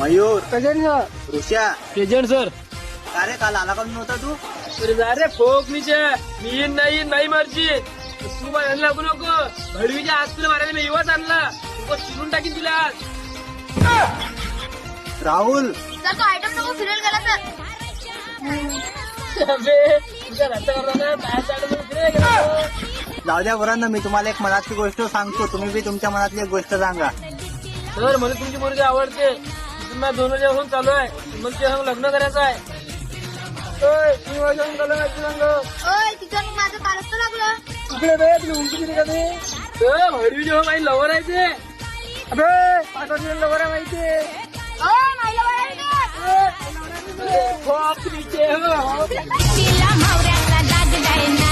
Mayur, present sir. Risha. Present sir. अरे काल आला का नव्हता तू? अरे जा रे फोक नीचे. मी येईन नाही मर्जी. तू मला लागू नको. भडवीच्या आज तुला मारायला मी युवाच आणला. तू चिरून टाकीन तुला आज. राहुल, सर तो आयटम नको फिरायला गेला तर. अबे, तुझ्या घरचा करताना बाहेरचा आयटम फिरायला गेला तो. जाऊ द्या पोरांनो, मी तुम्हाला एक मनातली गोष्ट सांगतो. तुम्ही बी तुमच्या मनातली एक गोष्ट सांगा. सर मला तुमची मुलगी आवडते. तुम्ही 2 वर्षापासून चालू आहे. मला ते लग्न करायचं आहे. 3 वर्षापासून चालू आहे. ओय तिथं माझं कालच तर लागलं. इकडे बे, तुझी उंची किती का ते? भडवी जेव्हा माझी लवर आहे ते. अबे 5 वर्षाची लवर आहे माहिती. ओय मायला वळायला. फोक नीचे हो. तिला मावऱ्याचा दाग जायना